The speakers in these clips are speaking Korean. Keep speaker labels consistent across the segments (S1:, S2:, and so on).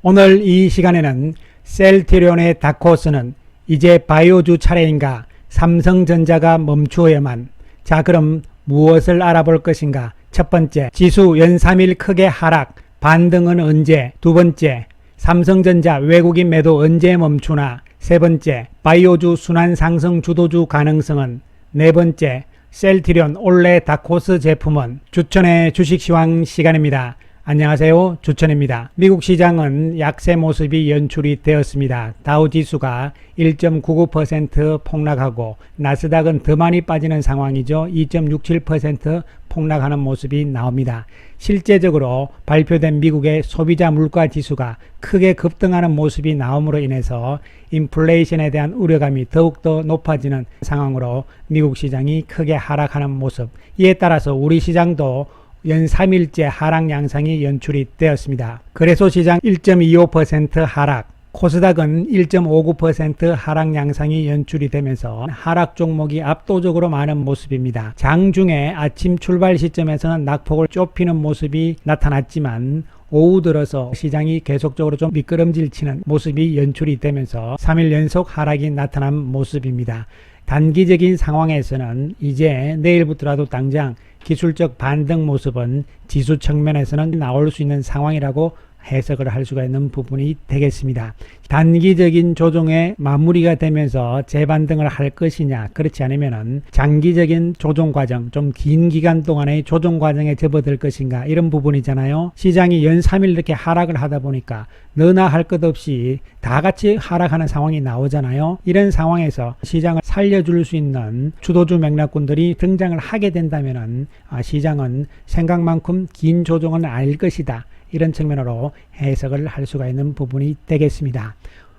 S1: 오늘 이 시간에는 셀트리온의 다크호스는 이제 바이오주 차례인가, 삼성전자가 멈추어야만. 자, 그럼 무엇을 알아볼 것인가? 첫 번째, 지수 연 3일 크게 하락, 반등은 언제? 두 번째, 삼성전자 외국인 매도 언제 멈추나? 세 번째, 바이오주 순환 상승 주도주 가능성은? 네 번째, 셀트리온 올해 다크호스 제품은? 주천의 주식시황 시간입니다. 안녕하세요, 주천입니다. 미국 시장은 약세 모습이 연출이 되었습니다. 다우지수가 1.99% 폭락하고 나스닥은 더 많이 빠지는 상황이죠. 2.67% 폭락하는 모습이 나옵니다. 실제적으로 발표된 미국의 소비자 물가 지수가 크게 급등하는 모습이 나옴으로 인해서 인플레이션에 대한 우려감이 더욱더 높아지는 상황으로 미국 시장이 크게 하락하는 모습, 이에 따라서 우리 시장도 연 3일째 하락 양상이 연출이 되었습니다. 거래소 시장 1.25% 하락, 코스닥은 1.59% 하락 양상이 연출이 되면서 하락 종목이 압도적으로 많은 모습입니다. 장중에 아침 출발 시점에서는 낙폭을 좁히는 모습이 나타났지만 오후 들어서 시장이 계속적으로 좀 미끄럼질 치는 모습이 연출이 되면서 3일 연속 하락이 나타난 모습입니다. 단기적인 상황에서는 이제 내일부터라도 당장 기술적 반등 모습은 지수 측면에서는 나올 수 있는 상황이라고 해석을 할 수가 있는 부분이 되겠습니다. 단기적인 조정에 마무리가 되면서 재반등을 할 것이냐, 그렇지 않으면 장기적인 조정 과정, 좀 긴 기간 동안의 조정 과정에 접어들 것인가, 이런 부분이잖아요. 시장이 연 3일 이렇게 하락을 하다 보니까 너나 할 것 없이 다 같이 하락하는 상황이 나오잖아요. 이런 상황에서 시장을 살려줄 수 있는 주도주 맥락군들이 등장을 하게 된다면 시장은 생각만큼 긴 조정은 아닐 것이다, 이런 측면으로 해석을 할 수가 있는 부분이 되겠습니다.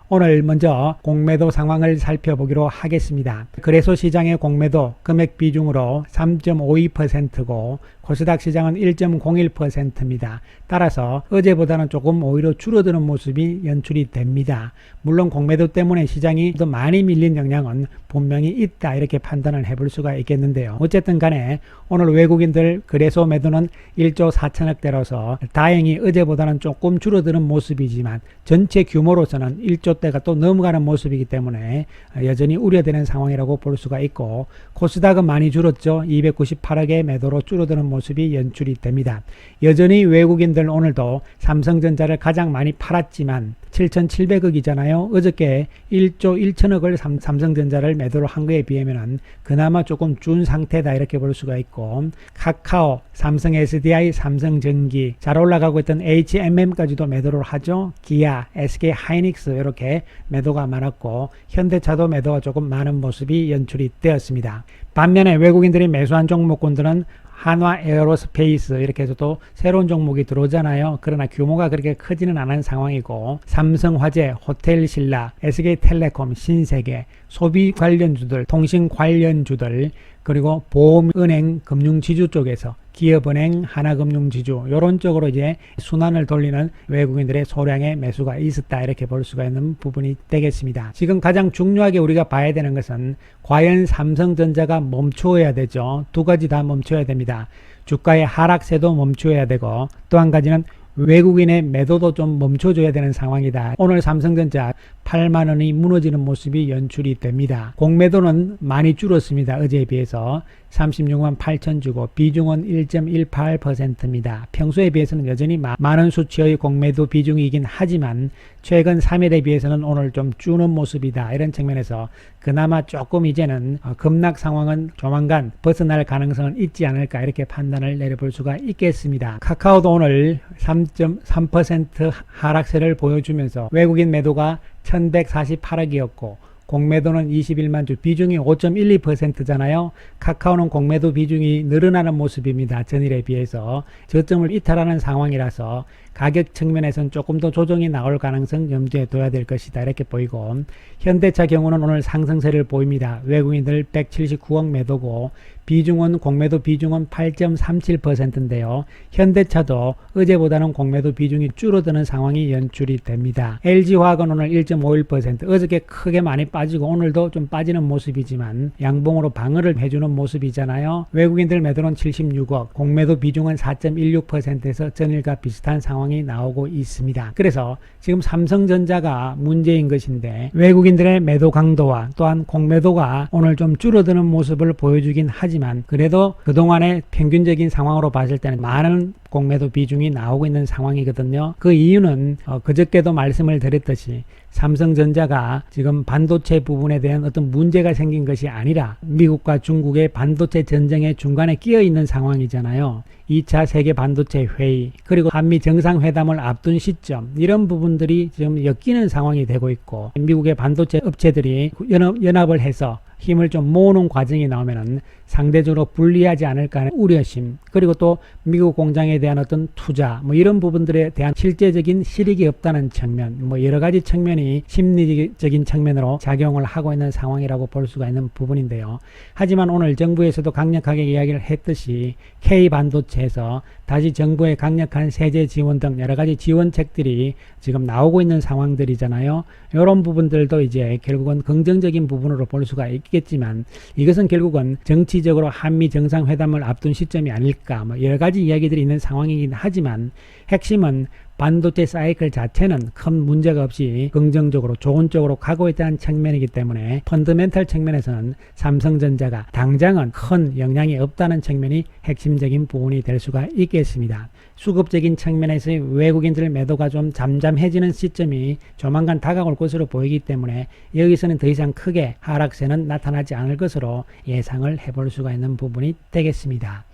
S1: 오늘 먼저 공매도 상황을 살펴보기로 하겠습니다. 거래소 시장의 공매도 금액 비중으로 3.52%고 코스닥 시장은 1.01%입니다. 따라서 어제보다는 조금 오히려 줄어드는 모습이 연출이 됩니다. 물론 공매도 때문에 시장이 더 많이 밀린 영향은 분명히 있다, 이렇게 판단을 해볼 수가 있겠는데요. 어쨌든 간에 오늘 외국인들 거래소 매도는 1조 4천억대로서 다행히 어제보다는 조금 줄어드는 모습이지만 전체 규모로서는 1조대가 또 넘어가는 모습이기 때문에 여전히 우려되는 상황이라고 볼 수가 있고, 코스닥은 많이 줄었죠. 298억의 매도로 줄어드는 모습이 연출이 됩니다. 여전히 외국인들 오늘도 삼성전자를 가장 많이 팔았지만 7,700억이잖아요. 어저께 1조 1천억을 삼성전자를 매도를 한 거에 비하면 그나마 조금 준 상태다, 이렇게 볼 수가 있고, 카카오, 삼성 SDI, 삼성전기, 잘 올라가고 있던 HMM까지도 매도를 하죠. 기아, SK 하이닉스 이렇게 매도가 많았고, 현대차도 매도가 조금 많은 모습이 연출이 되었습니다. 반면에 외국인들이 매수한 종목군들은 한화 에어로스페이스 이렇게 해서 또 새로운 종목이 들어오잖아요. 그러나 규모가 그렇게 크지는 않은 상황이고, 삼성화재, 호텔신라, SK텔레콤, 신세계, 소비 관련주들, 통신 관련주들, 그리고 보험, 은행, 금융지주 쪽에서 기업은행, 하나금융지주 이런 쪽으로 이제 순환을 돌리는 외국인들의 소량의 매수가 있었다, 이렇게 볼 수가 있는 부분이 되겠습니다. 지금 가장 중요하게 우리가 봐야 되는 것은 과연 삼성전자가 멈추어야 되죠. 두 가지 다 멈춰야 됩니다. 주가의 하락세도 멈춰야 되고, 또 한 가지는 외국인의 매도도 좀 멈춰줘야 되는 상황이다. 오늘 삼성전자 8만원이 무너지는 모습이 연출이 됩니다. 공매도는 많이 줄었습니다. 어제에 비해서 36만 8천 주고 비중은 1.18%입니다. 평소에 비해서는 여전히 많은 수치의 공매도 비중이긴 하지만 최근 3일에 비해서는 오늘 좀 주는 모습이다, 이런 측면에서 그나마 조금 이제는 급락 상황은 조만간 벗어날 가능성은 있지 않을까, 이렇게 판단을 내려볼 수가 있겠습니다. 카카오도 오늘 3.3% 하락세를 보여주면서 외국인 매도가 1148억이었고 공매도는 21만 주, 비중이 5.12%잖아요. 카카오는 공매도 비중이 늘어나는 모습입니다. 전일에 비해서 저점을 이탈하는 상황이라서 가격 측면에서는 조금 더 조정이 나올 가능성 염두에 둬야 될 것이다, 이렇게 보이고, 현대차 경우는 오늘 상승세를 보입니다. 외국인들 179억 매도고 비중은 공매도 비중은 8.37%인데요. 현대차도 어제보다는 공매도 비중이 줄어드는 상황이 연출이 됩니다. LG화학은 오늘 1.51%, 어저께 크게 많이 빠지고 오늘도 좀 빠지는 모습이지만 양봉으로 방어를 해주는 모습이잖아요. 외국인들 매도는 76억, 공매도 비중은 4.16%에서 전일과 비슷한 상황 상황이 나오고 있습니다. 그래서 지금 삼성전자가 문제인 것인데 외국인들의 매도 강도와 또한 공매도가 오늘 좀 줄어드는 모습을 보여주긴 하지만 그래도 그동안의 평균적인 상황으로 봤을 때는 많은 공매도 비중이 나오고 있는 상황이거든요. 그 이유는 그저께도 말씀을 드렸듯이 삼성전자가 지금 반도체 부분에 대한 어떤 문제가 생긴 것이 아니라 미국과 중국의 반도체 전쟁의 중간에 끼어 있는 상황이잖아요. 2차 세계 반도체 회의 그리고 한미 정상회담을 앞둔 시점 이런 부분들이 지금 엮이는 상황이 되고 있고 미국의 반도체 업체들이 연합을 해서 힘을 좀 모으는 과정이 나오면은 상대적으로 불리하지 않을까 하는 우려심 그리고 또 미국 공장에 대한 어떤 투자 뭐 이런 부분들에 대한 실제적인 실익이 없다는 측면 뭐 여러 가지 측면이 심리적인 측면으로 작용을 하고 있는 상황이라고 볼 수가 있는 부분인데요. 하지만 오늘 정부에서도 강력하게 이야기를 했듯이 K반도체에서 다시 정부의 강력한 세제 지원 등 여러 가지 지원책들이 지금 나오고 있는 상황들이잖아요. 이런 부분들도 이제 결국은 긍정적인 부분으로 볼 수가 있겠지만 이것은 결국은 정치적으로 한미 정상회담을 앞둔 시점이 아닐까 뭐 여러 가지 이야기들이 있는 상황이긴 하지만 핵심은 반도체 사이클 자체는 큰 문제가 없이 긍정적으로 좋은 쪽으로 가고 있다는 측면이기 때문에 펀더멘탈 측면에서는 삼성전자가 당장은 큰 영향이 없다는 측면이 핵심적인 부분이 될 수가 있겠습니다. 수급적인 측면에서 외국인들 매도가 좀 잠잠해지는 시점이 조만간 다가올 것으로 보이기 때문에 여기서는 더 이상 크게 하락세는 나타나지 않을 것으로 예상을 해볼 수가 있는 부분이 되겠습니다.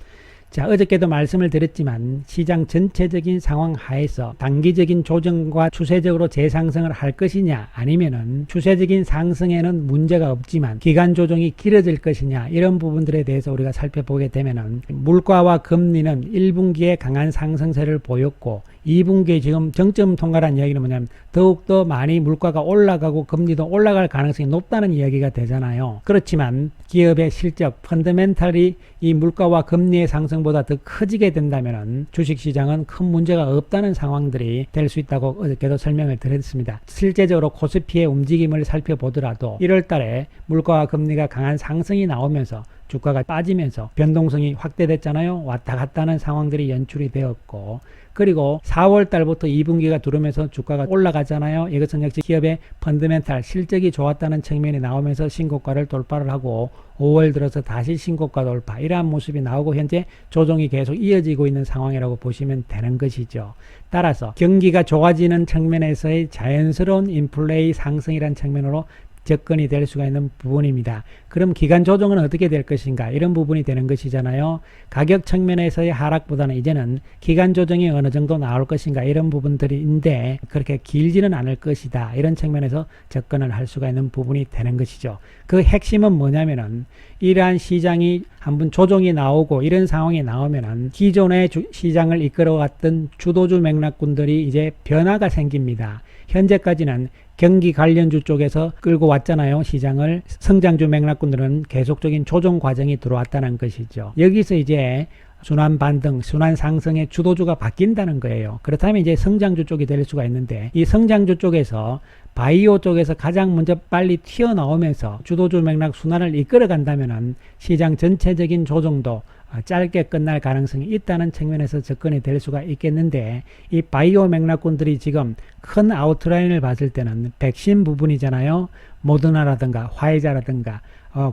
S1: 자, 어저께도 말씀을 드렸지만 시장 전체적인 상황 하에서 단기적인 조정과 추세적으로 재상승을 할 것이냐 아니면은 추세적인 상승에는 문제가 없지만 기간 조정이 길어질 것이냐 이런 부분들에 대해서 우리가 살펴보게 되면은 물가와 금리는 1분기에 강한 상승세를 보였고 2분기에 지금 정점 통과라는 이야기는 뭐냐면 더욱더 많이 물가가 올라가고 금리도 올라갈 가능성이 높다는 이야기가 되잖아요. 그렇지만 기업의 실적, 펀더멘탈이 이 물가와 금리의 상승보다 더 커지게 된다면 주식시장은 큰 문제가 없다는 상황들이 될 수 있다고 어저께도 설명을 드렸습니다. 실제적으로 코스피의 움직임을 살펴보더라도 1월 달에 물가와 금리가 강한 상승이 나오면서 주가가 빠지면서 변동성이 확대됐잖아요. 왔다 갔다 하는 상황들이 연출이 되었고 그리고 4월 달부터 2분기가 들어오면서 주가가 올라가잖아요. 이것은 역시 기업의 펀더멘탈 실적이 좋았다는 측면이 나오면서 신고가를 돌파를 하고 5월 들어서 다시 신고가 돌파 이러한 모습이 나오고 현재 조정이 계속 이어지고 있는 상황이라고 보시면 되는 것이죠. 따라서 경기가 좋아지는 측면에서의 자연스러운 인플레이 상승이라는 측면으로 접근이 될 수가 있는 부분입니다. 그럼 기간 조정은 어떻게 될 것인가 이런 부분이 되는 것이잖아요. 가격 측면에서의 하락보다는 이제는 기간 조정이 어느 정도 나올 것인가 이런 부분들인데 그렇게 길지는 않을 것이다 이런 측면에서 접근을 할 수가 있는 부분이 되는 것이죠. 그 핵심은 뭐냐면은 이러한 시장이 한번 조정이 나오고 이런 상황이 나오면은 기존의 시장을 이끌어왔던 주도주 맥락군들이 이제 변화가 생깁니다. 현재까지는 경기 관련주 쪽에서 끌고 왔잖아요. 시장을. 성장주 맥락군들은 계속적인 조정 과정이 들어왔다는 것이죠. 여기서 이제 순환 반등, 순환 상승의 주도주가 바뀐다는 거예요. 그렇다면 이제 성장주 쪽이 될 수가 있는데 이 성장주 쪽에서 바이오 쪽에서 가장 먼저 빨리 튀어나오면서 주도주 맥락 순환을 이끌어 간다면 시장 전체적인 조정도 짧게 끝날 가능성이 있다는 측면에서 접근이 될 수가 있겠는데 이 바이오 맥락군들이 지금 큰 아웃라인을 봤을 때는 백신 부분이잖아요. 모더나라든가 화이자라든가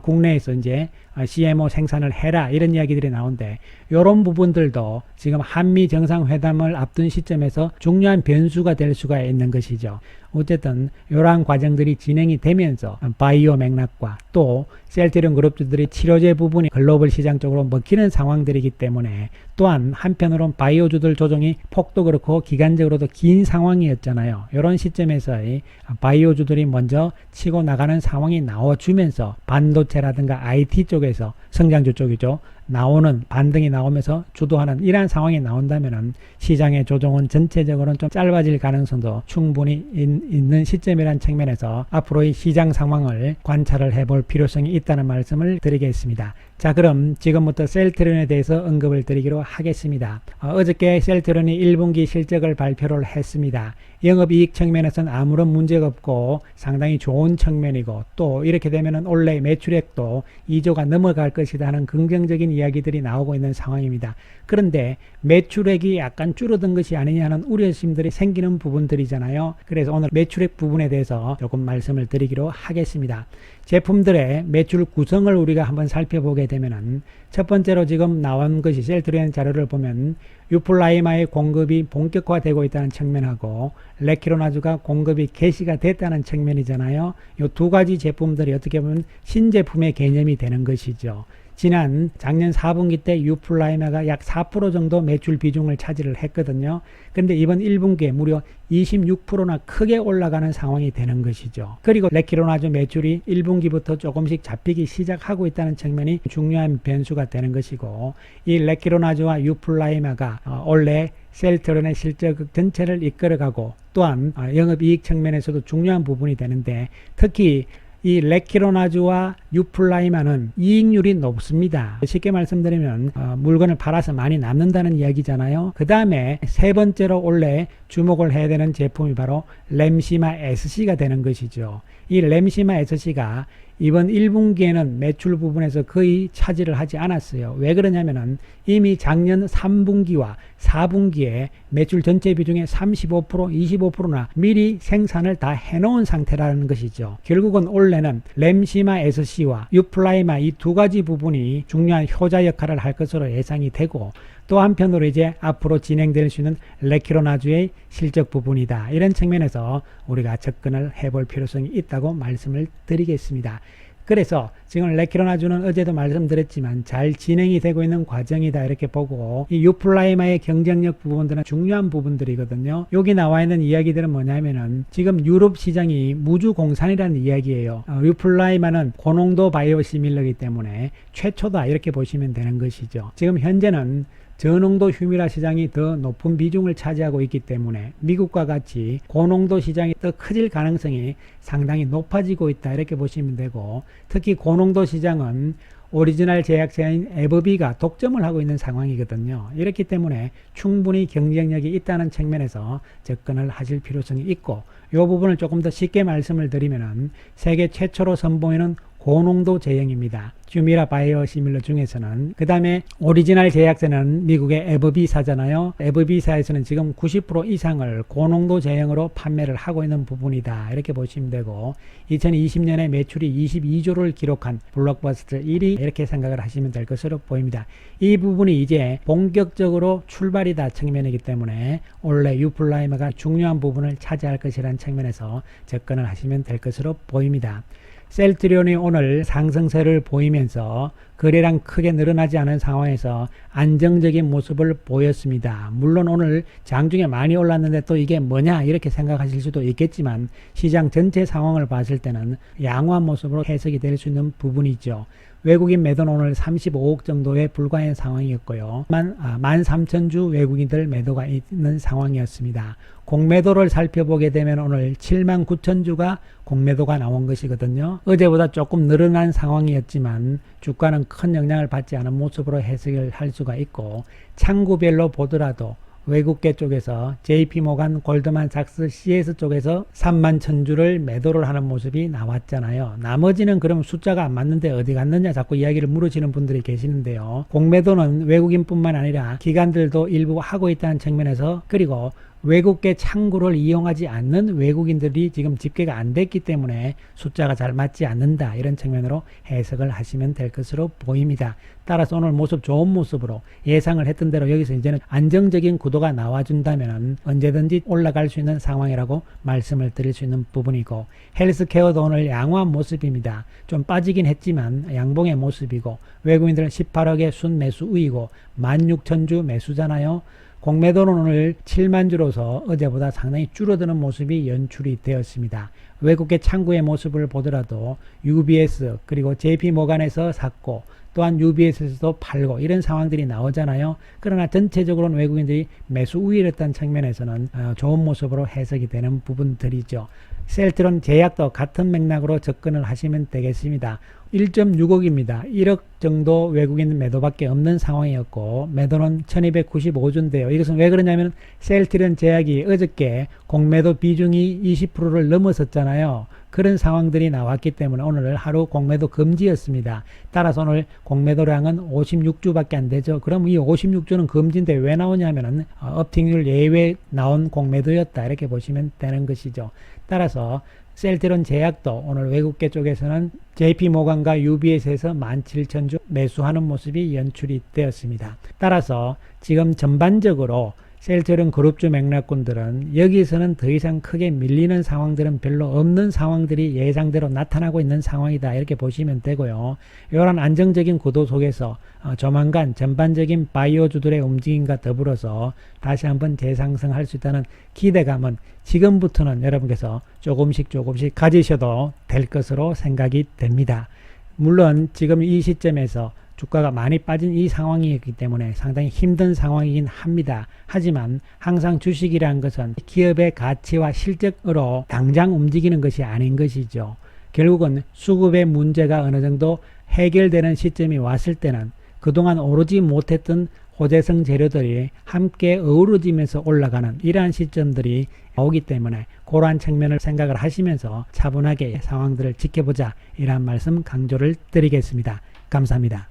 S1: 국내에서 이제 CMO 생산을 해라 이런 이야기들이 나오는데 이런 부분들도 지금 한미 정상회담을 앞둔 시점에서 중요한 변수가 될 수가 있는 것이죠. 어쨌든 이러한 과정들이 진행이 되면서 바이오 맥락과 또 셀트리온 그룹주들이 치료제 부분이 글로벌 시장 쪽으로 먹히는 상황들이기 때문에 또한 한편으로는 바이오주들 조정이 폭도 그렇고 기간적으로도 긴 상황이었잖아요. 이런 시점에서의 바이오주들이 먼저 치고 나가는 상황이 나와주면서 반도체라든가 IT 쪽에서 성장주 쪽이죠. 나오는 반등이 나오면서 주도하는 이러한 상황이 나온다면 시장의 조정은 전체적으로는 좀 짧아질 가능성도 충분히 있는 시점이라는 측면에서 앞으로의 시장 상황을 관찰을 해볼 필요성이 있다는 말씀을 드리겠습니다. 자, 그럼 지금부터 셀트리온에 대해서 언급을 드리기로 하겠습니다. 어저께 셀트리온이 1분기 실적을 발표를 했습니다. 영업이익 측면에서는 아무런 문제가 없고 상당히 좋은 측면이고, 또 이렇게 되면은 올해 매출액도 2조가 넘어갈 것이다 하는 긍정적인 이야기들이 나오고 있는 상황입니다. 그런데 매출액이 약간 줄어든 것이 아니냐는 우려심들이 생기는 부분들이잖아요. 그래서 오늘 매출액 부분에 대해서 조금 말씀을 드리기로 하겠습니다. 제품들의 매출 구성을 우리가 한번 살펴보게 되면은, 첫 번째로 지금 나온 것이 셀트리온 자료를 보면 유플라이마의 공급이 본격화되고 있다는 측면하고 레키로나주가 공급이 개시가 됐다는 측면이잖아요. 이 두 가지 제품들이 어떻게 보면 신제품의 개념이 되는 것이죠. 작년 4분기 때 유플라이마가 약 4% 정도 매출 비중을 차지를 했거든요. 그런데 이번 1분기에 무려 26%나 크게 올라가는 상황이 되는 것이죠. 그리고 레키로나주 매출이 1분기부터 조금씩 잡히기 시작하고 있다는 측면이 중요한 변수가 되는 것이고, 이 레키로나주와 유플라이마가 올해 셀트리온의 실적 전체를 이끌어가고, 또한 영업이익 측면에서도 중요한 부분이 되는데, 특히 이 레키로나주와 유플라이마는 이익률이 높습니다. 쉽게 말씀드리면 물건을 팔아서 많이 남는다는 이야기잖아요. 그 다음에 세 번째로 올해 주목을 해야 되는 제품이 바로 램시마 SC가 되는 것이죠. 이 램시마 SC가 이번 1분기에는 매출 부분에서 거의 차지를 하지 않았어요. 왜 그러냐면은 이미 작년 3분기와 4분기에 매출 전체 비중의 35%, 25%나 미리 생산을 다 해놓은 상태라는 것이죠. 결국은 올해는 램시마 SC와 유플라이마 이 두 가지 부분이 중요한 효자 역할을 할 것으로 예상이 되고, 또 한편으로 이제 앞으로 진행될 수 있는 레키로나주의 실적 부분이다. 이런 측면에서 우리가 접근을 해볼 필요성이 있다고 말씀을 드리겠습니다. 그래서 지금 레키로나주는 어제도 말씀드렸지만 잘 진행이 되고 있는 과정이다 이렇게 보고, 이 유플라이마의 경쟁력 부분들은 중요한 부분들이거든요. 여기 나와 있는 이야기들은 뭐냐면은 지금 유럽 시장이 무주공산이라는 이야기예요. 유플라이마는 고농도 바이오시밀러이기 때문에 최초다 이렇게 보시면 되는 것이죠. 지금 현재는 저농도 휴미라 시장이 더 높은 비중을 차지하고 있기 때문에 미국과 같이 고농도 시장이 더 커질 가능성이 상당히 높아지고 있다 이렇게 보시면 되고, 특히 고농도 시장은 오리지널 제약사인 에버비가 독점을 하고 있는 상황이거든요. 이렇기 때문에 충분히 경쟁력이 있다는 측면에서 접근을 하실 필요성이 있고, 이 부분을 조금 더 쉽게 말씀을 드리면은 세계 최초로 선보이는 고농도 제형입니다. 휴미라 바이오시밀러 중에서는. 그 다음에 오리지널 제약사는 미국의 에버비사잖아요. 에버비사에서는 지금 90% 이상을 고농도 제형으로 판매를 하고 있는 부분이다 이렇게 보시면 되고, 2020년에 매출이 22조를 기록한 블록버스터 1위 이렇게 생각을 하시면 될 것으로 보입니다. 이 부분이 이제 본격적으로 출발이다 측면이기 때문에 올해 유플라이마가 중요한 부분을 차지할 것이라는 측면에서 접근을 하시면 될 것으로 보입니다. 셀트리온이 오늘 상승세를 보이면서 거래량 크게 늘어나지 않은 상황에서 안정적인 모습을 보였습니다. 물론 오늘 장중에 많이 올랐는데 또 이게 뭐냐 이렇게 생각하실 수도 있겠지만, 시장 전체 상황을 봤을 때는 양호한 모습으로 해석이 될 수 있는 부분이죠. 외국인 매도는 오늘 35억 정도에 불과한 상황이었고요. 13,000주 외국인들 매도가 있는 상황이었습니다. 공매도를 살펴보게 되면 오늘 79,000주가 공매도가 나온 것이거든요. 어제보다 조금 늘어난 상황이었지만 주가는 큰 영향을 받지 않은 모습으로 해석을 할 수가 있고, 창구별로 보더라도 외국계 쪽에서 JP모간, 골드만삭스, CS 쪽에서 31,000주를 매도를 하는 모습이 나왔잖아요. 나머지는 그럼 숫자가 안 맞는데 어디 갔느냐 자꾸 이야기를 물으시는 분들이 계시는데요. 공매도는 외국인뿐만 아니라 기관들도 일부 하고 있다는 측면에서, 그리고 외국계 창구를 이용하지 않는 외국인들이 지금 집계가 안 됐기 때문에 숫자가 잘 맞지 않는다 이런 측면으로 해석을 하시면 될 것으로 보입니다. 따라서 오늘 모습 좋은 모습으로 예상을 했던 대로 여기서 이제는 안정적인 구도가 나와준다면 언제든지 올라갈 수 있는 상황이라고 말씀을 드릴 수 있는 부분이고, 헬스케어도 오늘 양호한 모습입니다. 좀 빠지긴 했지만 양봉의 모습이고, 외국인들은 18억의 순매수 우이고 16,000주 매수잖아요. 공매도는 오늘 7만 주로서 어제보다 상당히 줄어드는 모습이 연출이 되었습니다. 외국계 창구의 모습을 보더라도 UBS 그리고 JP모간에서 샀고, 또한 UBS에서도 팔고 이런 상황들이 나오잖아요. 그러나 전체적으로는 외국인들이 매수 우위였다는 측면에서는 좋은 모습으로 해석이 되는 부분들이죠. 셀트론 제약도 같은 맥락으로 접근을 하시면 되겠습니다. 1.6억입니다. 1억 정도 외국인 매도밖에 없는 상황이었고 매도는 1295주인데요. 이것은 왜 그러냐면 셀트리온 제약이 어저께 공매도 비중이 20%를 넘어섰잖아요. 그런 상황들이 나왔기 때문에 오늘 하루 공매도 금지였습니다. 따라서 오늘 공매도량은 56주밖에 안 되죠. 그럼 이 56주는 금지인데 왜 나오냐면은 업팅률 예외 나온 공매도였다, 이렇게 보시면 되는 것이죠. 따라서 셀트리온 제약도 오늘 외국계 쪽에서는 JP모간과 UBS에서 17,000주 매수하는 모습이 연출이 되었습니다. 따라서 지금 전반적으로 셀트리온 그룹주 맥락군들은 여기서는 더 이상 크게 밀리는 상황들은 별로 없는 상황들이 예상대로 나타나고 있는 상황이다, 이렇게 보시면 되고요. 이런 안정적인 구도 속에서 조만간 전반적인 바이오주들의 움직임과 더불어서 다시 한번 재상승할 수 있다는 기대감은 지금부터는 여러분께서 조금씩 가지셔도 될 것으로 생각이 됩니다. 물론 지금 이 시점에서 주가가 많이 빠진 이 상황이기 때문에 상당히 힘든 상황이긴 합니다. 하지만 항상 주식이라는 것은 기업의 가치와 실적으로 당장 움직이는 것이 아닌 것이죠. 결국은 수급의 문제가 어느 정도 해결되는 시점이 왔을 때는 그동안 오르지 못했던 호재성 재료들이 함께 어우러지면서 올라가는 이러한 시점들이 오기 때문에 그러한 측면을 생각을 하시면서 차분하게 상황들을 지켜보자, 이러한 말씀 강조를 드리겠습니다. 감사합니다.